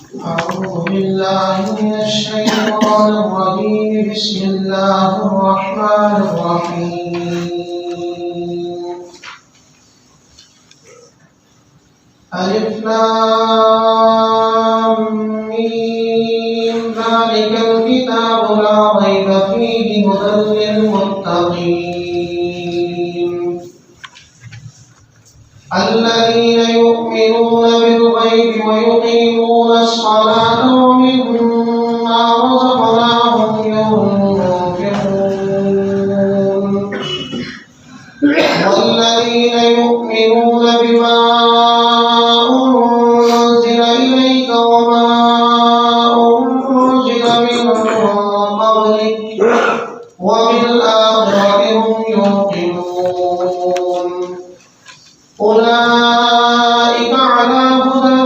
أعوذ بالله من الشيطان الرجيم. بسم الله الرحمن الرحيم. ألف لام ميم. ذلك الكتاب لا ريب فيه هدى للمتقين الذين يؤمنون بالغيب ويقيمون الصلاة ومما رزقناهم ينفقون والذين يؤمنون بما أنزل إليك وما أنزل من قبلك وبالآخرة هم يوقنون أولئك على هدى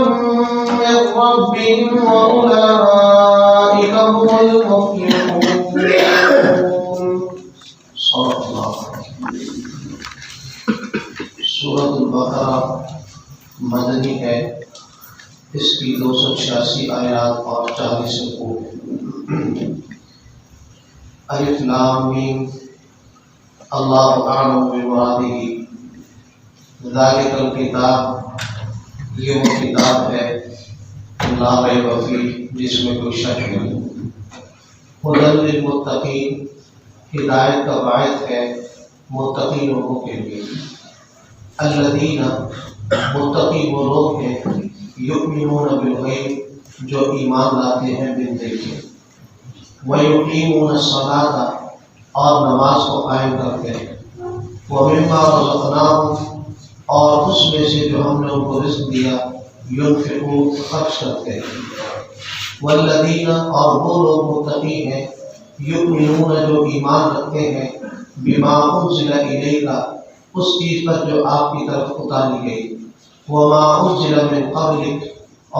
من ربهم وأولئك هم المفلحون. صدق الله. سورۃ البقرہ مدنی ہے. اس کی 286 آیات اور 40 رکوع. الف لام میم. اللہ اعلم بمرادہ. ذالک الکتاب، یہ وہ کتاب ہے لا ریب فیہ، جس میں کوئی شک نہیں. ھدی للمتقین، ہدایت کا باعث ہے متقی لوگوں کے لیے. الذین، متقی وہ لوگ ہیں یؤمنون بالغیب، جو ایمان لاتے ہیں بن دیکھے. ویقیمون الصلاۃ، اور نماز کو قائم کرتے ہیں. ومما رزقناہم، اور اس میں سے جو ہم نے ان کو رزق دیا، ينفقون، خرچ کرتے ہیں. والذین، اور وہ لوگ متقی ہیں یؤمنون، جو ایمان رکھتے ہیں بما انزل الیک، اس چیز پر جو آپ کی طرف اتاری گئی. وما انزل من قبلک،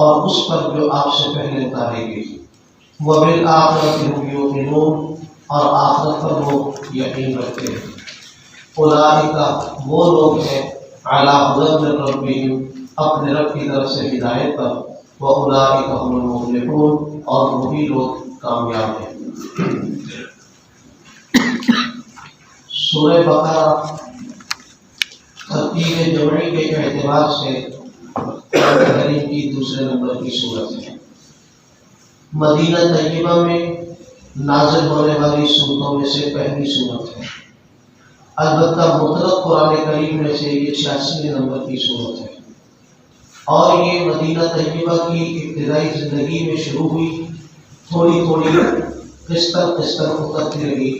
اور اس پر جو آپ سے پہلے اتاری گئی. وبالآخرۃ هم یوقنون، اور آخرت پر وہ یقین رکھتے ہیں. اولئک، وہ لوگ ہیں علی ھدی من ربہم، اپنے رب کی طرف سے ہدایت پر. واولئک هم المفلحون، اور وہی لوگ کامیاب ہیں. سورہ بقرہ ترتیب جمعی کے اعتبار سے قرآن کریم کی دوسرے نمبر کی سورت ہے. مدینہ طیبہ میں نازل ہونے والی سورتوں میں سے پہلی سورت ہے. البتہ مطلق قرآن کریم میں سے یہ 86 نمبر کی سورت ہے، اور یہ مدینہ طیبہ کی ابتدائی زندگی میں شروع ہوئی. تھوڑی تھوڑی قسطر قسطر اترتی رہی،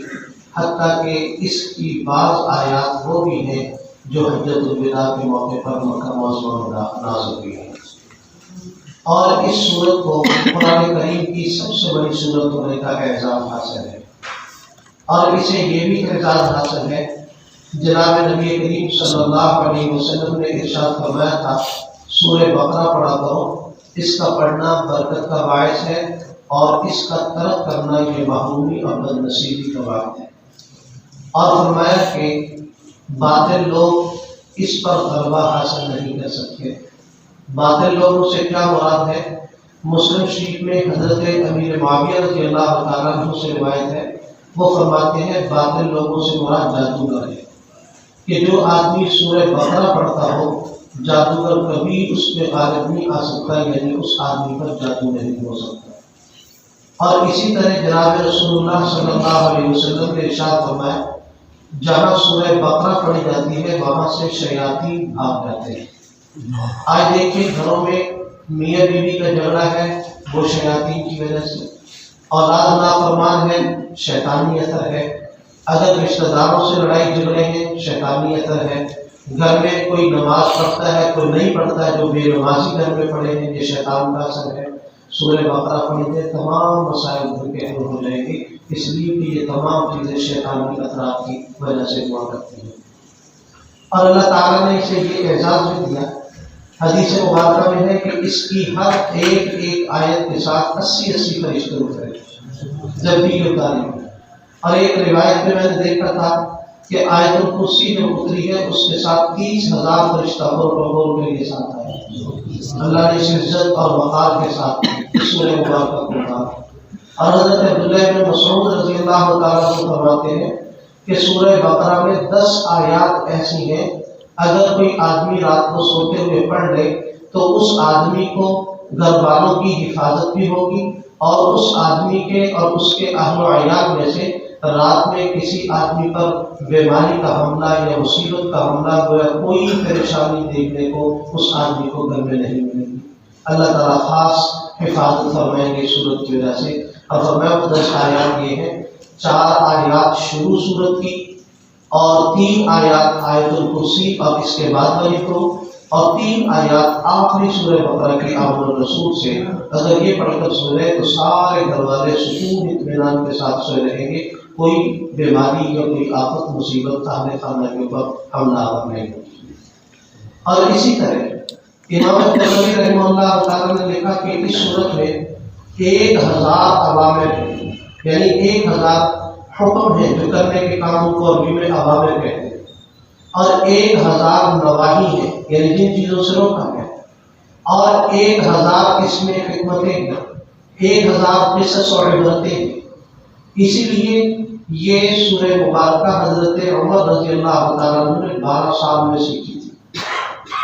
حتیٰ کہ اس کی بعض آیات وہ بھی ہیں جو حجۃ الوداع کے موقع پر مکہ معظمہ میں نازل ہوئی ہیں. اور اس سورت کو قرآن کریم کی سب سے بڑی سورت ہونے کا اعزاز حاصل ہے. اور اسے یہ بھی اعزاز حاصل ہے، جناب نبی کریم صلی اللہ علیہ وسلم نے ارشاد فرمایا تھا سورہ بقرہ پڑھا کرو، اس کا پڑھنا برکت کا باعث ہے، اور اس کا ترک کرنا یہ محرومی اور بدنصیبی کا باعث ہے. اور فرمایا کہ باطل لوگ اس پر غلبہ حاصل نہیں کر سکتے. باطل لوگوں سے کیا مراد ہے؟ مسلم شریف میں حضرت امیر معاویہ رضی اللہ تعالیٰ عنہ سے روایت ہے، وہ فرماتے ہیں باطل لوگوں سے مراد جادوگر ہے، کہ جو آدمی سورہ بقرہ پڑھتا ہو جادوگر کبھی اس پہ غالب نہیں آ سکتا، یعنی اس آدمی پر جادو نہیں ہو سکتا. اور اسی طرح جناب رسول اللہ صلی اللہ علیہ وسلم نے ارشاد فرمایا جہاں سورہ بقرہ پڑھی جاتی ہے وہاں سے شیاطین بھاگ جاتے ہیں. آج دیکھیں گھروں میں میاں بیوی کا جھگڑا ہے، وہ شیاطین کی وجہ سے. اولاد نافرمان ہے، شیطانی اثر ہے. اگر رشتہ داروں سے لڑائی جھگڑے ہیں، شیطانی اثر ہے. گھر میں کوئی نماز پڑھتا ہے، کوئی نہیں پڑھتا ہے، جو بے نمازی گھر میں پڑھے ہیں، یہ شیطان کا اثر ہے. سورہ بقرہ پڑھیں گے تمام مسائل گھر کے حل ہو جائیں گے، اس لیے کہ یہ تمام چیزیں شیطانی اثرات کی وجہ سے ہوا کرتی ہیں. اور اللہ تعالیٰ نے اسے یہ اعزاز بھی دیا. حدیث مبارکہ میں ہے کہ اس کی ہر ایک آیت کے ساتھ 80 فرشتے اترے جب بھی یہ اتاری. اور ایک روایت میں نے دیکھا تھا کہ آیت الکرسی جو اتری ہے اس کے ساتھ 30,000 فرشتہ کے لیے ساتھ آئے. اللہ نے اس عزت اور وقار کے ساتھ اس سورہ مبارکہ کو کہا۔ اور حضرت عبداللہ بن مسعود رضی اللہ تعالیٰ عنہ فرماتے ہیں کہ سورہ بقرہ میں 10 آیات ایسی ہیں اگر کوئی آدمی رات کو سوتے ہوئے پڑھ لے تو اس آدمی کو گھر والوں کی حفاظت بھی ہوگی، اور اس آدمی کے اور اس کے اہل و عیال میں سے رات میں کسی آدمی پر بیماری کا حملہ یا مصیبت کا حملہ ہوا، کوئی پریشانی دیکھنے کو اس آدمی کو گھر میں نہیں ملے گی۔ اللہ تعالیٰ خاص حفاظت فرمائیں گے سورت کی وجہ سے۔ اور فرمایا 10 آیات یہ ہیں، 4 آیات شروع سورت کی، اور 3 آیات آیت الکرسی اور اس کے بعد والی کو، اور 3 آیات آخری سورہ بقرہ کی آمن الرسول سے۔ اگر یہ پڑھ کر سوئے تو سارے گھر والے سکون اطمینان کے ساتھ سوئے رہیں گے، کوئی بیماری یا کوئی آفت مصیبت اہل خانہ کے اوپر حملہ آور نہیں ہوگی۔ اور اسی طرح امام طبری رحمہ اللہ تعالیٰ نے لکھا کہ اس صورت میں 1000 اوامر ہیں، یعنی 1000 حکم ہیں جو کرنے کے کاموں کو عربی میں اوامر کہتے ہیں، اور 1000 نواہی ہیں یعنی جن چیزوں سے روکا گیا، اور 1000 اس میں حکمتیں ہیں، 1000 قصص اور عبرتیں ہیں۔ اسی لیے یہ سورہ مبارکہ حضرت عمر رضی اللہ تعالیٰ عنہ نے 12 سال میں سیکھی تھی،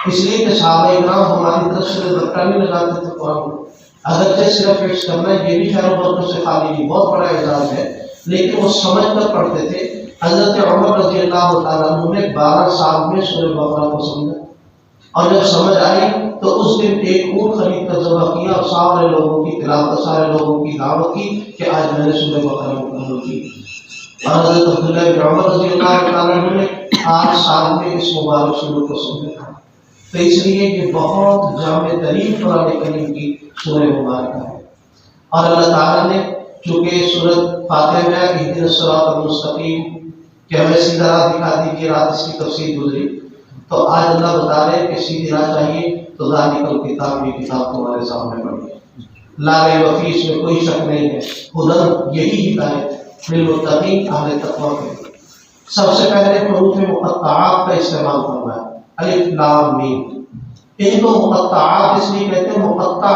اس لیے کہ صحابہ کرام ہماری طرف سے دھکا نہیں لگاتے تھے قرآن کو۔ اگرچہ صرف حفظ کرنا یہ بھی خیر و برکت سے خالی نہیں، بہت بڑا اعزاز ہے، لیکن وہ سمجھ کر پڑھتے تھے۔ حضرت عمر رضی اللہ تعالیٰ عنہ نے 12 سال میں سورہ بقرہ کو سمجھا، اور جب سمجھ آئی تو اس دن ایک اونٹ خرید کر ذبح کیا اور سارے لوگوں کی تلاوت، سارے لوگوں کی دعوت کی کہ آج میں نے سورہ بقرہ مکمل کی۔ اور حضرت عبداللہ بن عمر رضی اللہ تعالیٰ عنہ نے 8 سال میں اس مبارک سورہ کو سمجھا۔ تو اس لیے یہ بہت جامع ترین قرآن کریم کی سورہ مبارکہ ہے۔ اور اللہ تعالیٰ نے چونکہ سورۃ فاتحہ میں اہدنا الصراط المستقیم کہ ہمیں سیدھا راہ دکھا دیجیے، رات اس کی تفسیر گزری، تو آج اللہ بتا رہے ہیں کہ سیدھی راہ چاہیے تو ذالک الکتاب، یہ کتاب تمہارے سامنے پڑھی، لا ریب فیہ، اس میں کوئی شک نہیں ہے، ہدی، یہی ہدایت للمتقین، اہل تقویٰ کے۔ سب سے پہلے حروف مقطعات کا استعمال فرمایا، الف لام میم۔ ان کو مقطعات اس لیے کہتے ہیں، مقطع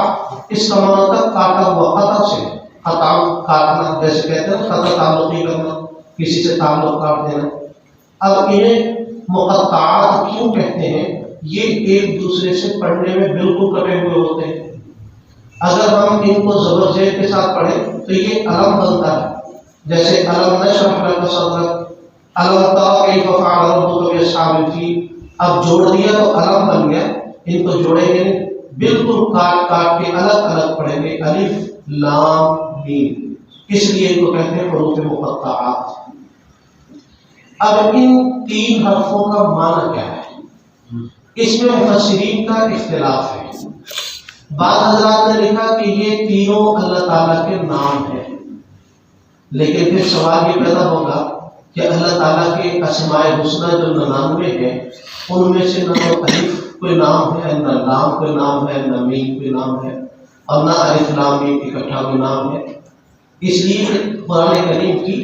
اس کا معنی ہوتا ہے کاٹا ہوا، قطع سے، قطع کاٹنا، جیسے کہتے ہیں قطع تعلقی کرنا، کسی سے تعلق کاٹ دینا۔ اب انہیں مقطعات کیوں کہتے ہیں؟ یہ ایک دوسرے سے پڑھنے میں بالکل کٹے ہوئے ہوتے ہیں۔ اگر ہم ان کو زبر زیر کے ساتھ پڑھیں تو یہ علم بنتا ہے، جیسے علم نشرح لک صدرک، علم تر کیف فعل ربک باصحاب الفیل۔ اب جوڑ دیا تو علم بن گیا، ان کو جوڑیں گے نہیں، بالکل کاٹ کاٹ کے الگ الگ پڑھیں گے، الف لام میم، اس لیے ان کو کہتے ہیں حروف مقطعات۔ اب ان 3 حرفوں کا معنی کیا ہے؟ اس میں مفسرین کا اختلاف ہے۔ بعض حضرات نے لکھا کہ یہ تینوں اللہ تعالیٰ کے نام ہیں، لیکن پھر سوال یہ پیدا ہوگا کہ اللہ تعالیٰ کے اسماء الحسنی جو 99 ہیں، ان میں سے نہ تو الف کوئی نام ہے، نہ لام کوئی نام ہے، نہ میم کوئی نام ہے، اور نہ الف لام میم اکٹھا کوئی نام ہے۔ اس لیے قرآن کریم کی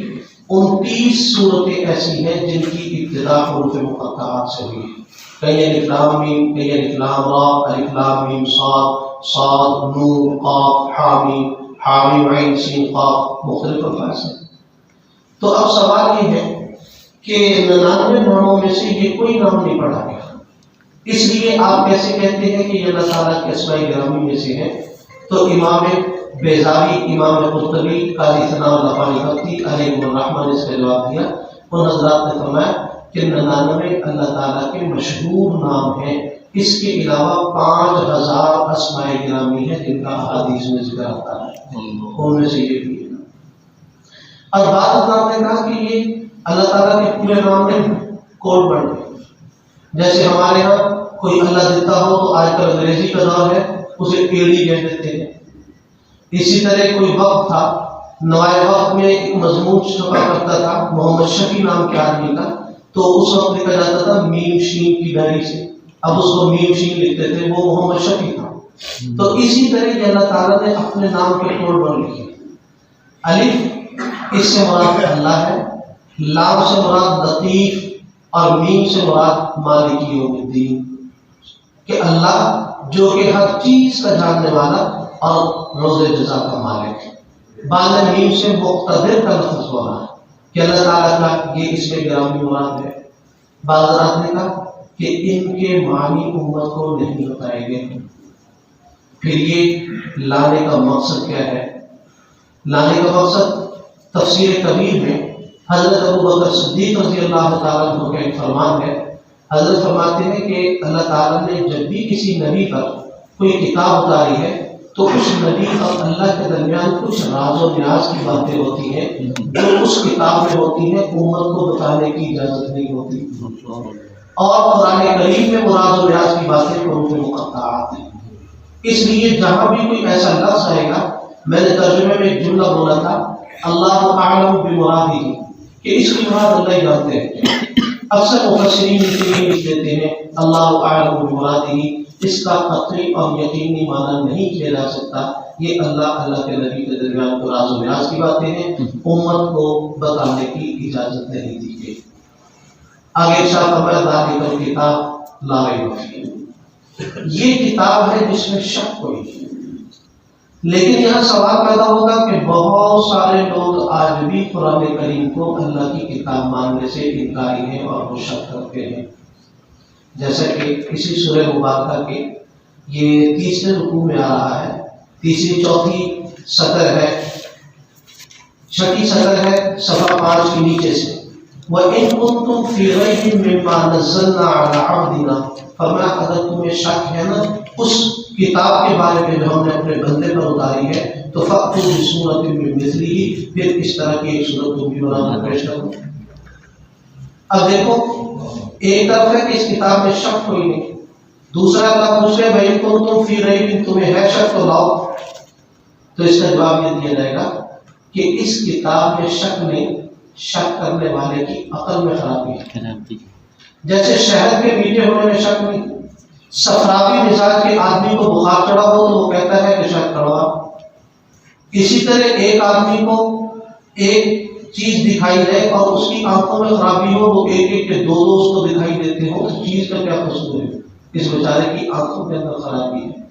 29 صورتیں ایسی ہیں جن کی ابتدا حروف مقطعات سے ہوئی ہے۔ کئی الف لام میم، کئی الف لام را، الف لام میم صاد، صاد نون قاف حامیم، حامیم عین سین قاف، مختلف الفاظ ہیں۔ تو اب سوال یہ ہے کہ 99 ناموں میں سے یہ کوئی نام نہیں پڑھا گیا، اس لیے آپ کیسے کہتے ہیں کہ یہ اللہ تعالیٰ کے اسماء گرامی میں سے ہیں؟ تو امام بیضاوی، امام قرطبی، قاضی ثناء اللہ فانی بختی علیہ الرحمہ نے اس کا جواب دیا۔ ان حضرات نے فرمایا کہ 99 اللہ تعالیٰ کے مشہور نام ہیں، اس کے علاوہ 5000 اسماء گرامی ہیں جن کا احادیث میں ذکر آتا ہے، ان میں سے یہ بھی ہے۔ اور بعض حضرات نے کہا کہ یہ اللہ تعالیٰ کے پورے نام نہیں، کوڈ ورڈ ہے۔ جیسے ہمارے ہاں کوئی اللہ دیتا ہو تو آج کل انگریزی کا دور ہے، اسے ایڈی کہہ دیتے ہیں۔ اسی طرح کوئی وقت تھا، نوائے وقت میں ایک مضمون چھپا کرتا تھا محمد شفیع نام کے آدمی کا، تو اس وقت لکھا جاتا تھا میم شین کی ڈائری سے، اب اس کو میم شین لکھتے تھے، وہ محمد شفیع تھا۔ تو اسی طرح یہ اللہ تعالیٰ نے اپنے نام کے کوڈ ورڈ لکھے۔ الف اس سے مراد اللہ ہے، لام سے مراد لطیف، اور میم سے مراد مالک یوم الدین، کہ اللہ جو کہ ہر چیز کا جاننے والا اور روز جزا کا مالک ہے۔ بعد میم سے مقتدر کا لفظ ہو رہا ہے کہ اللہ تعالیٰ کا یہ اس میں گرامی مراد ہے۔ بعض حضرات نے کہا کہ ان کے معنی امت کو نہیں بتائے گئے، پھر یہ لانے کا مقصد کیا ہے؟ لانے کا مقصد تفسیر کبیر میں حضرت ابو بکر صدیق رضی اللہ تعالیٰ عنہ کا ایک فرمان ہے۔ حضرت فرماتے ہیں کہ اللہ تعالیٰ نے جب بھی کسی نبی پر کوئی کتاب اتاری ہے تو اس نبی اور اللہ کے درمیان کچھ راز و نیاز کی باتیں ہوتی ہیں جو اس کتاب میں ہوتی ہیں، امت کو بتانے کی اجازت نہیں ہوتی، اور قرآن کریم میں راز و نیاز کی باتیں ان کے مقطعات ہیں۔ اس لیے جہاں بھی کوئی ایسا لفظ آئے گا، میں نے ترجمے میں ایک جملہ بولا تھا اللہ اعلم بمرادہ، کہ اس کی مراد اللہ ہی جانتے ہیں۔ اکثر مفسرین لکھ دیتے ہیں اللہ اعلم بمرادہ، اس کا قطعی اور یقینی معنی نہیں کیا جا سکتا، یہ اللہ کے نبی کے درمیان کو راز و نیاز کی باتیں ہیں، امت کو بتانے کی اجازت نہیں دی گئی۔ آگے ارشاد فرمایا ذالک الکتاب لا ریب فیہ، یہ کتاب ہے جس میں شک کوئی نہیں۔ لیکن یہاں سوال پیدا ہوگا کہ بہت سارے لوگ آج بھی قرآن کریم کو اللہ کی کتاب ماننے سے انکاری ہیں اور وہ شک کرتے ہیں، جیسا کہ اسی سورہ مبارکہ کے یہ تیسرے رکوع میں آ رہا ہے، تیسری چوتھی سطر ہے، چھٹی سطر ہے صفحہ 5 کے نیچے سے، وَإِن كُنتُمْ فِي رَيْبٍ مِّمَّا نَزَّلْنَا عَلَىٰ عَبْدِنَا، فرمایا اگر تمہیں شک ہے نا اس کتاب کے بارے میں جو ہم نے اپنے بندے پر اتاری ہے تو فَأْتُوا بِسُورَةٍ مِّن مِّثْلِهِ، پھر اس طرح کی ایک صورت تم بھی بنا کر پیش کرو۔ اب دیکھو ایک طرف ہے کہ اس کتاب میں شک کوئی نہیں، دوسرا اللہ پوچھ رہے بھائی تم فی ریب، تمہیں ہے شک تو لاؤ، تو اس کا جواب یہ دیا جائے گا کہ اس کتاب میں شک نہیں، شک کرنے والے کی عقل میں خرابی ہے۔ جیسے شہد کے میٹھے ہونے میں شک نہیں، صفراوی مزاج کے آدمی کو بخار چڑھا ہو تو وہ کہتا ہے کہ شک کڑوا۔ اسی طرح ایک آدمی کو ایک چیز دکھائی دے اور اس کی آنکھوں میں خرابی ہو، وہ ایک ایک کے دو اس کو دکھائی دیتے ہو، اس چیز کا کیا قصور ہے؟ اس بیچارے کی آنکھوں کے اندر خرابی ہے۔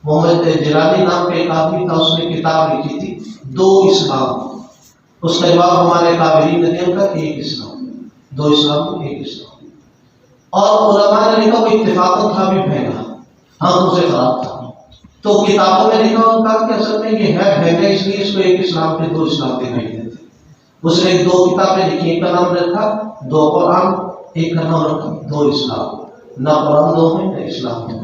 محمد جلالی نام کا ایک آدمی تھا، اس نے کتاب لکھی تھی دو اسلام، اس کا جواب ہمارے کابرین نے دیا تھا ایک اسلام، دو اسلام ایک اسلام، اور علماء نے لکھا وہ اتفاقاً تھا بھی بھینگا، آنکھوں سے خراب تھا، تو کتابوں میں لکھا ان کا کہ اصل میں یہ ہے بھینگا، اس لیے اس کو ایک اسلام کے دو اسلام دکھائی دیتے۔ اس نے دو کتابیں لکھی، ایک کا نام رکھا دو قرآن، ایک کا نام رکھا دو اسلام، نہ قرآن دو ہے نہ اسلام ہے،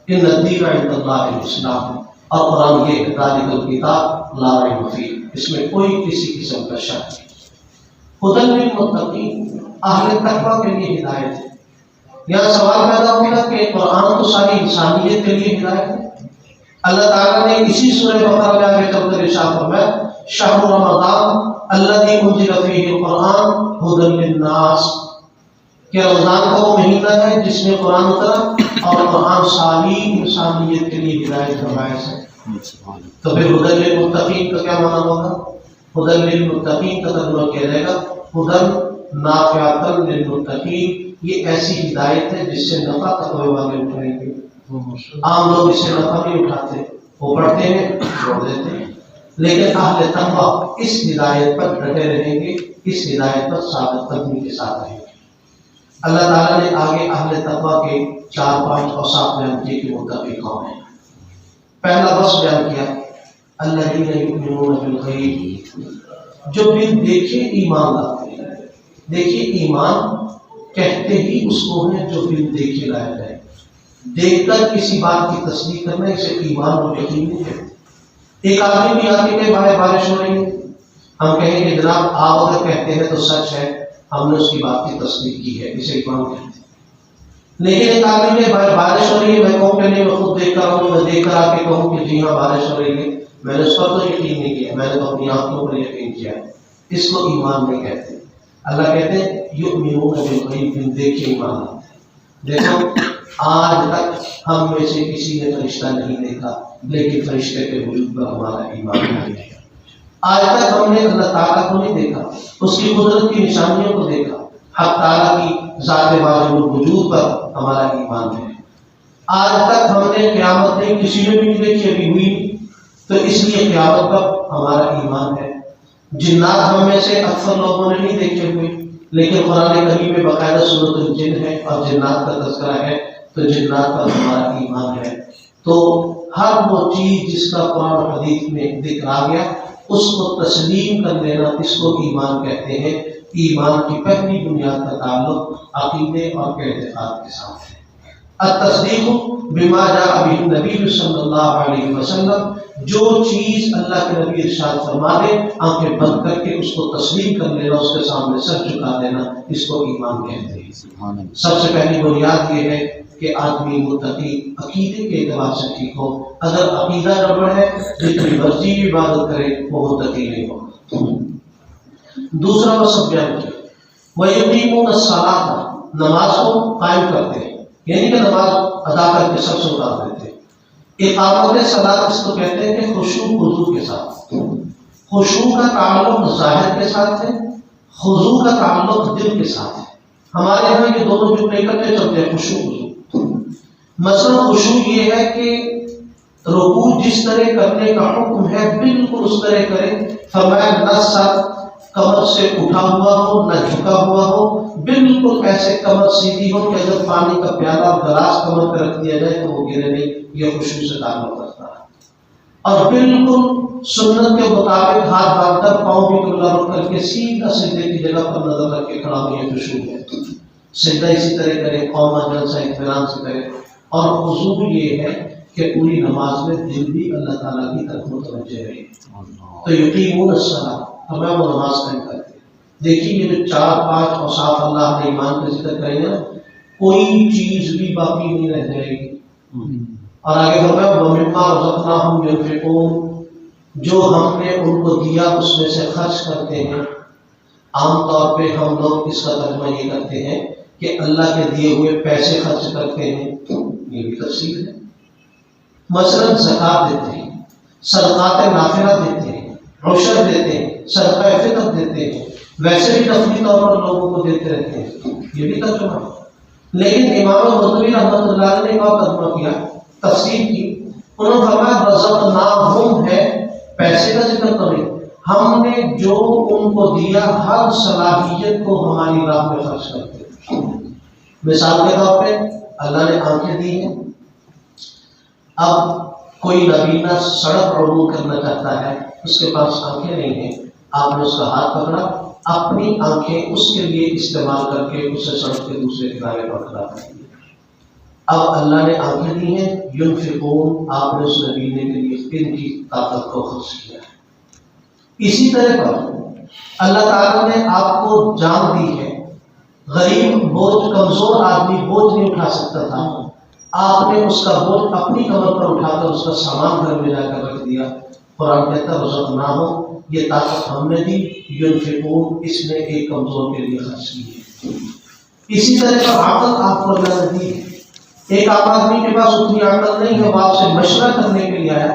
ان الدین عند اللہ الاسلام، اور قرآن یہ ذالک الکتاب لا ریب فیہ، اس میں کوئی کسی قسم کا شک نہیں۔ ہدی للمتقین، اہل تقویٰ کے لیے ہدایت ہے۔ یہاں سوال پیدا ہوگا کہ قرآن تو ساری انسانیت کے لیے ہدایت ہے۔ اللہ تعالیٰ نے اسی سورہ بقرہ میں آگے چل کر ارشاد فرمایا شہر رمضان الذی انزل فیہ القرآن ھدی للناس، کہ رمضان کا وہ مہینہ ہے جس میں قرآن اترا اور قرآن ساری انسانیت کے لیے ہدایت کا باعث ہے۔ تو پھر ھدی للمتقین کا کیا معنی ہوگا؟ ھدی للمتقین کا ترجمہ کیا جائے گا ھدی نافعۃ للمتقین، یہ ایسی ہدایت ہے جس سے نفع تقوی والے اٹھائیں گے۔ عام لوگ اس سے نفع نہیں اٹھاتے، وہ پڑھتے ہیں چھوڑ دیتے ہیں، لیکن اہل تقویٰ اس ہدایت پر ڈٹے رہیں گے، اس ہدایت پر ثابت قدمی کے ساتھ رہیں گے۔ اللہ تعالیٰ نے آگے اہل تقویٰ کے 4-5 اوصاف بیان کیے کہ متقی کون ہیں۔ پہلا وصف بیان کیا الذین یؤمنون بالغیب، جو بن دیکھے ایمان لاتے ہیں۔ دیکھیے ایمان کہتے ہی اس کو ہے جو بن دیکھے لایا جائے، دیکھ کر کسی بات کی تصدیق کرنا اسے ایمان و یقین نہیں ہے۔ ایک آدمی بھی آ کے کہ بھائی بارش ہو رہی ہے، ہم کہیں کہ جناب آپ اگر کہتے ہیں تو سچ ہے، ہم نے اس کی بات کی تصدیق کی ہے، اسے ایمان کہتے ہیں۔ لیکن ایک آدمی کہ بھائی بارش ہو رہی ہے، میں کہوں کہ نہیں میں خود دیکھ کر آؤں، میں دیکھ کر آ کے کہوں کہ جی ہاں بارش ہو رہی ہے، میں نے اس پر تو یقین نہیں کیا، میں نے تو اپنی آنکھوں پر یقین کیا، اس کو ایمان نہیں کہتے۔ اللہ کہتے ہیں یؤمنون بالغیب، بن دیکھے ایمان لاتے ہیں۔ دیکھو آج تک ہم میں سے کسی نے فرشتہ نہیں دیکھا، لیکن فرشتے کے وجود پر ہمارا ایمان نہیں ہے۔ آج تک ہم نے اللہ تعالیٰ کو نہیں دیکھا، اس کی قدرت کی نشانیوں کو دیکھا، حق تعالیٰ کی ذات واجب الوجود پر ہمارا ایمان ہے۔ آج تک ہم نے قیامت نہیں کسی نے بھی نہیں دیکھی، ابھی ہوئی، تو اس لیے قیامت پر ہمارا ایمان ہے۔ جنات ہم میں سے اکثر لوگوں نے نہیں دیکھے ہوئے، لیکن قرآن کریم میں باقاعدہ سورۃ الجن ہے اور جنات کا تذکرہ ہے، تو جنات پر ہمارا ایمان ہے۔ تو ہر وہ چیز جس کا قرآن و حدیث میں ذکر آ گیا اس کو تسلیم کر لینا، اس کو ایمان کہتے ہیں۔ ایمان کی پہلی بنیاد کا تعلق عقیدے اور اعتقاد کے ساتھ ہے۔ التصدیق بما جاء به النبی صلی اللہ علیہ وسلم، جو چیز اللہ کے نبی ارشاد فرما دے آنکھیں بند کر کے اس کو تسلیم کر لینا، اس کے سامنے سر جھکا دینا، اس کو ایمان کہتے ہیں۔ سب سے پہلی بنیاد یہ ہے کہ آدمی متقی عقیدے کے اعتبار سے ٹھیک ہو۔ اگر عقیدہ گڑبڑ ہے جتنی مرضی عبادت کرے وہ متقی نہیں ہوگا۔ دوسرا مقصد بیان کیا، وَيُقِيمُونَ الصَّلَاةَ، نماز کو قائم کرتے ہیں، یعنی کہ نماز ادا کر کے سب سے اتار دیتے ہیں۔ اقامت صلاۃ اس کو کہتے ہیں کہ خشوع خضوع کے ساتھ۔ خشوع کا تعلق ظاہر کے ساتھ ہے، خضوع کا تعلق دل کے ساتھ ہے۔ ہمارے یہاں یہ دونوں جو اکٹھے چلتے ہیں، خشوع خضوع۔ مثلا خشوع یہ ہے کہ رکوع جس طرح کرنے کا حکم ہے بالکل اس طرح کریں، فرمایا نہ سر کمر سے اٹھا ہوا ہو نہ جھکا ہوا ہو، بالکل ایسے کمر سیدھی ہو کہ اگر پانی کا پیالہ گلاس کمر پہ رکھ دیا جائے تو وہ گرے نہیں، یہ خشوع سے تعلق رکھتا ہے۔ اور بالکل سنت کے مطابق ہاتھ باندھ کر پاؤں بھی قبلہ رخ کر کے سیدھا سجدے کی جگہ پر نظر رکھ کے کھڑا ہو، یہ خشوع ہے۔ سجدہ اسی طرح کرے، قوما جلسہ اطمینان سے کرے۔ اور خضوع یہ ہے کہ پوری نماز میں دل بھی اللہ تعالیٰ کی طرف متوجہ رہے۔ تو یقیمون الصلاۃ، ہمیں وہ نماز قائم کرتے ہیں۔ دیکھیے یہ جو 4-5 اوصاف اللہ نے ایمان کا ذکر کریں گے، کوئی چیز بھی باقی نہیں رہ جائے گی۔ اور آگے فرمایا وَمِمَّا رَزَقْنَاهُمْ يُنْفِقُونَ، جو ہم نے ان کو دیا اس میں سے خرچ کرتے ہیں۔ عام طور پہ ہم لوگ اس کا ترجمہ یہ کرتے ہیں کہ اللہ کے دیے ہوئے پیسے خرچ کرتے ہیں، یہ بھی تفسیر ہے۔ مثلا زکوٰۃ دیتے ہیں، صدقات نافلہ دیتے ہیں، عشر دیتے ہیں، صدقہ فطر دیتے ہیں، ویسے بھی نفلی طور پر لوگوں کو دیتے رہتے ہیں، یہ بھی ترجمہ ہے۔ لیکن امام قرطبی رحمۃ اللہ علیہ نے ایک اور ترجمہ کیا، تفسیر کی، انہوں نے فرمایا رزقناہم ہے، پیسے کا ذکر تو نہیں، ہم نے جو ان کو دیا ہر صلاحیت کو ہماری راہ میں خرچ کرتے ہیں۔ مثال کے طور پہ اللہ نے آنکھیں دی ہیں، اب کوئی نابینا سڑک عبور کرنا چاہتا ہے، اس کے پاس آنکھیں نہیں ہیں، آپ نے اس کا ہاتھ پکڑا، اپنی آنکھیں اس کے لیے استعمال کر کے اسے سڑک کے دوسرے کنارے پر کھڑا کر دیا۔ اب اللہ نے آنکھیں دی ہیں، ينفقون، آپ نے اس نبینے کے لیے ان کی طاقت کو خرچ کیا ہے۔ اسی طرح پر اللہ تعالیٰ نے آپ کو جان دی ہے، غریب بوجھ کمزور آدمی بوجھ نہیں اٹھا سکتا تھا، آپ نے اس کا بوجھ اپنی کمر پر اٹھا کر اس کا سامان گھر میں جا کر رکھ دیا۔ قرآن کہتا ہے رزقناہم، یہ طاقت ہم نے دی، ينفقون، اس نے ایک کمزور کے لیے خرچ کی ہے۔ اسی طرح پر عقل آپ کو اللہ نے دی ہے۔ ایک عام آدمی کے پاس اتنی عقل نہیں ہے، وہ آپ سے مشورہ کرنے کے لیے آیا،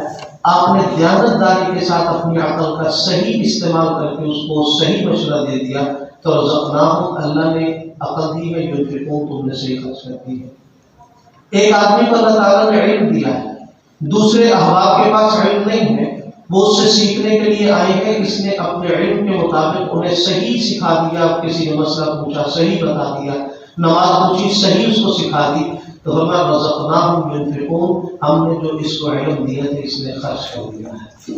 آپ نے دیانت داری کے ساتھ اپنی عقل کا صحیح استعمال کر کے اس کو صحیح مشورہ دے دیا، تو رزقناہم، اللہ نے عقل دی ہے، ينفقون، تم نے صحیح خرچ کر دی ہے۔ ایک آدمی کو اللہ تعالیٰ نے علم دیا ہے، دوسرے احباب کے پاس علم نہیں ہے، وہ اس سے سیکھنے کے لیے آئے ہیں، اس نے اپنے علم کے مطابق انہیں صحیح سکھا دیا، کسی نے مسئلہ پوچھا صحیح بتا دیا، نماز پوچھی صحیح اس کو سکھا دی، تو فرمایا رزقناہم ينفقون، ہم نے جو اس کو علم دیا تھا اس نے خرچ کر دیا ہے۔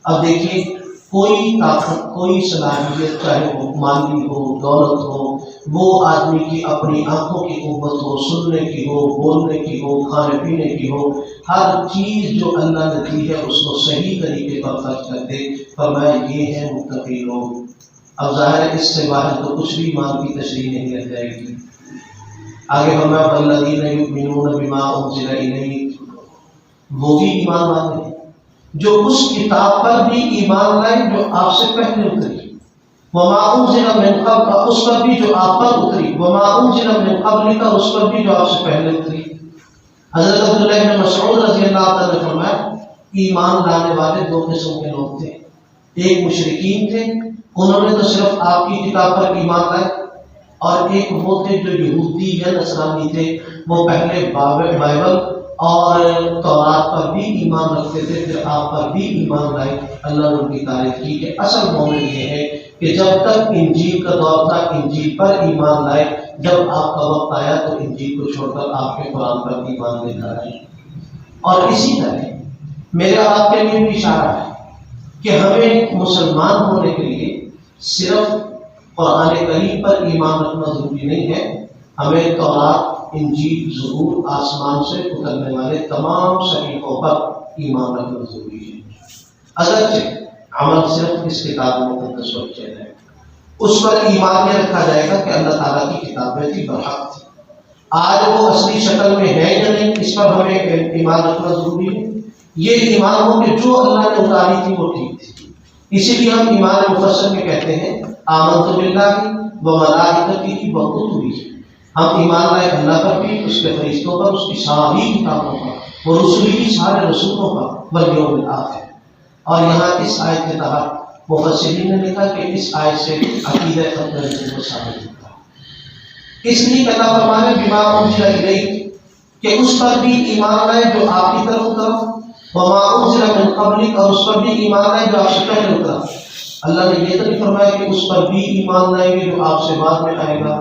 اب دیکھیے کوئی طاقت، کوئی صلاحیت، چاہے وہ مالی ہو، دولت ہو، وہ آدمی کی اپنی آنکھوں کی قوت ہو، سننے کی ہو، بولنے کی ہو، کھانے پینے کی ہو، ہر چیز جو اللہ نے دی ہے اس کو صحیح طریقے پر خرچ کر دے۔ فرمایا یہ ہے متقی لوگ۔ اب ظاہر ہے اس سے باہر تو کچھ بھی ایمان کی تشریح نہیں رہ جائے گی۔ آگے فرمایا والذین یؤمنون بما انزل الیک، وہ بھی ایمان والے ہیں جو اس کتاب پر بھی ایمان لائے جو آپ سے پہلے اتری، وما انزل من قبل، اس پر بھی جو آپ پر اتری، وما انزل من قبلک، اس پر بھی جو آپ سے پہلے اتری۔ حضرت عبداللہ بن مسعود رضی اللہ عنہ نے فرمایا ایمان لانے والے دو قسم کے لوگ تھے، ایک مشرکین تھے، انہوں نے تو صرف آپ کی کتاب پر ایمان لائے، اور ایک وہ تھے جو یہودی یا نصرانی تھے، وہ پہلے بائبل اور تورات پر بھی ایمان رکھتے تھے، پھر آپ پر بھی ایمان لائے، اللہ نے ان کی تعریف کی کہ اصل مومن یہ ہے کہ جب تک انجیل کا دور تھا انجیل پر ایمان لائے، جب آپ کا وقت آیا تو انجیل کو چھوڑ کر آپ کے قرآن پر ایمان لے کر آئے۔ اور اسی طرح میرے آپ کے لیے بھی اشارہ ہے کہ ہمیں مسلمان ہونے کے لیے صرف قرآن کریم پر ایمان رکھنا ضروری نہیں ہے، ہمیں تورات، انجیل، زبور، آسمان سے اترنے والے تمام صحیفوں پر ایمان رکھنا ضروری ہے۔ اگرچہ عمل صرف اس کتاب مقدس پر کیا جائے، اس پر ایمان یہ رکھا جائے گا کہ اللہ تعالیٰ کی کتابیں تھی، برحق تھی۔ آج وہ اصلی شکل میں ہے یا نہیں، اس پر ہمیں ایمان رکھنا ضروری ہے۔ یہ ایمان ہو کہ جو اللہ نے اتاری تھی وہ ٹھیک تھی۔ اسی لیے ہم ایمان مفصل میں کہتے ہیں آمنت باللہ و ملائکتہ و کتبہ، ہم ایمان لائے اللہ پر بھی، اس کے فرشتوں پر، اس کی ساری کتابوں پر، وہ رسولی سارے رسولوں پر، والیوم الآخر۔ اور یہاں اس آیت کے تحت مفسرین نے لکھا کہ اس آیت سے عقیدہ قدر کو ثابت ہوتا ہے، اس لیے کہ اللہ فرمانے بما انزل الیک کہ اس پر بھی ایمان لائے جو آپ کی طرف اترا، وما انزل من قبلک اور اس پر بھی ایمان لائے جو آپ سے پہلے اترا۔ اللہ نے یہ تو نہیں فرمایا کہ اس پر بھی ایمان لائیں گے جو آپ سے بعد میں آئے گا۔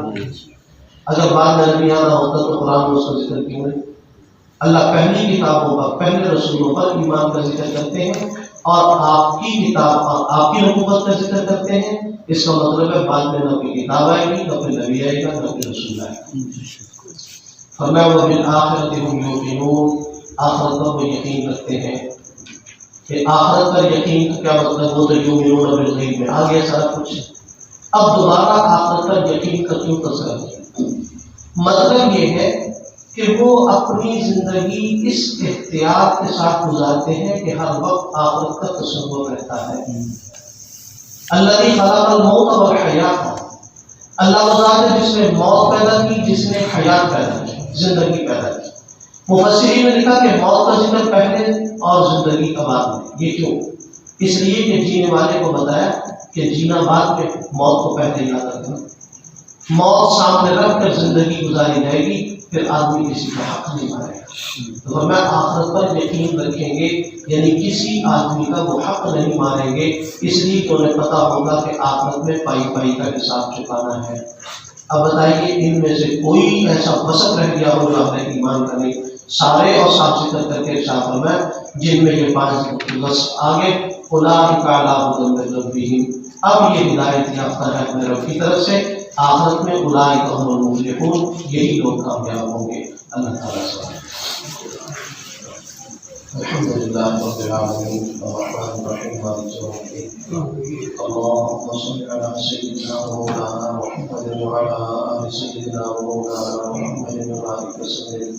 اگر بعد میں نبی آنا ہوتا تو قرآن میں اس کا ذکر کیوں نہیں؟ اللہ پہلی کتابوں پر، پہلے رسولوں پر ایمان کا ذکر کرتے ہیں، اور آپ کی کتاب اور آپ کی نبوت کا ذکر کرتے ہیں۔ اس کا مطلب ہے بعد میں نہ کوئی کتاب آئے گی، نہ کوئی نبی آئے گا، نہ کوئی رسول آئے گا۔ فرمایا وبالآخرۃ هم یوقنون، آخرت پر وہ یقین رکھتے ہیں۔ کہ آخرت پر یقین کا کیا مطلب؟ وہ تو یؤمنون بالغیب میں آ گیا سارا کچھ۔ اب دوبارہ آخرت پر یقین کا کیوں تذکرہ کیا؟ مطلب یہ ہے کہ وہ اپنی زندگی اس احتیاط کے ساتھ گزارتے ہیں کہ ہر وقت آخرت کا تصور رہتا ہے۔ الذی خلق الموت والحیات، اللہ وہ ذات ہے جس نے موت پیدا کی، جس نے حیات پیدا کی، زندگی پیدا کی۔ مفسرین نے لکھا کہ موت کا ذکر پہلے اور زندگی کا بعد میں۔ یہ کیوں؟ اس لیے کہ جینے والے کو بتایا کہ جینا بعد میں، موت کو پہلے یاد رکھنا۔ موت سامنے رکھ کر زندگی گزاری جائے گی، پھر آدمی کسی کا حق نہیں مارے گا۔ تو فرمایا آخرت پر یقین رکھیں گے، یعنی کسی آدمی کا وہ حق نہیں ماریں گے، اس لیے کہ انہیں پتا ہوگا کہ آخرت میں پائی پائی کا حساب چکانا ہے۔ اب بتائیے ان میں سے کوئی ایسا وصف رہ گیا ہو جو آپ نے ایمان کا نہیں؟ سارے اور صاف ذکر کر کے ارشاد فرمایا جن میں یہ 5 وصف آگے، اولئک علی ھدی من ربہم، اب یہ ہدایت یافتہ ہے اپنے رب کی طرف سے، آخرت میں اولئک ھم المفلحون، یہی لوگ کامیاب ہوں گے۔ اللہ تعالیٰ سے الحمدللہ رب العالمین الرحمن الرحیم مالک یوم الدین اللهم صل على سيدنا ومولانا محمد وعلى آل سيدنا ومولانا محمد وبارك وسلم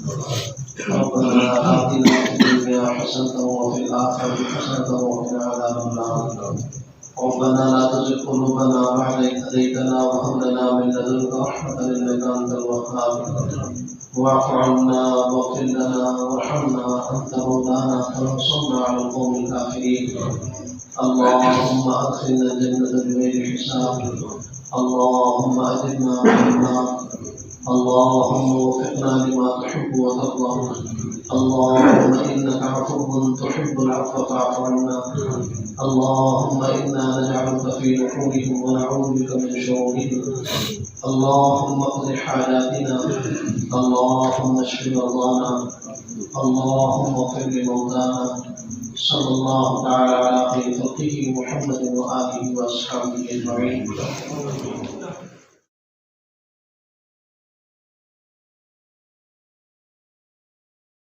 ربنا آتنا في الدنيا حسنة وفي الآخرة حسنة وقنا عذاب النار ربنا لا تزغ قلوبنا بعد إذ هديتنا وهب لنا من لدنك رحمة إنك أنت الوهاب واعف عنا واغفر لنا وارحمنا أنت مولانا فانصرنا على القوم الكافرين اللهم أدخلنا الجنة بغير حساب اللهم أجرنا من النار اللهم وفقنا لما تحب وترضى اللهم إنك عفو تحب العفو فاعف عنا اللهم إنا نجعلك في نحورهم ونعوذ بك من شرورهم اللهم اقض حاجاتنا اللهم اشف مرضانا اللهم اغفر لموتانا صلى الله تعالى على خير خلقه محمد وآله وأصحابه أجمعين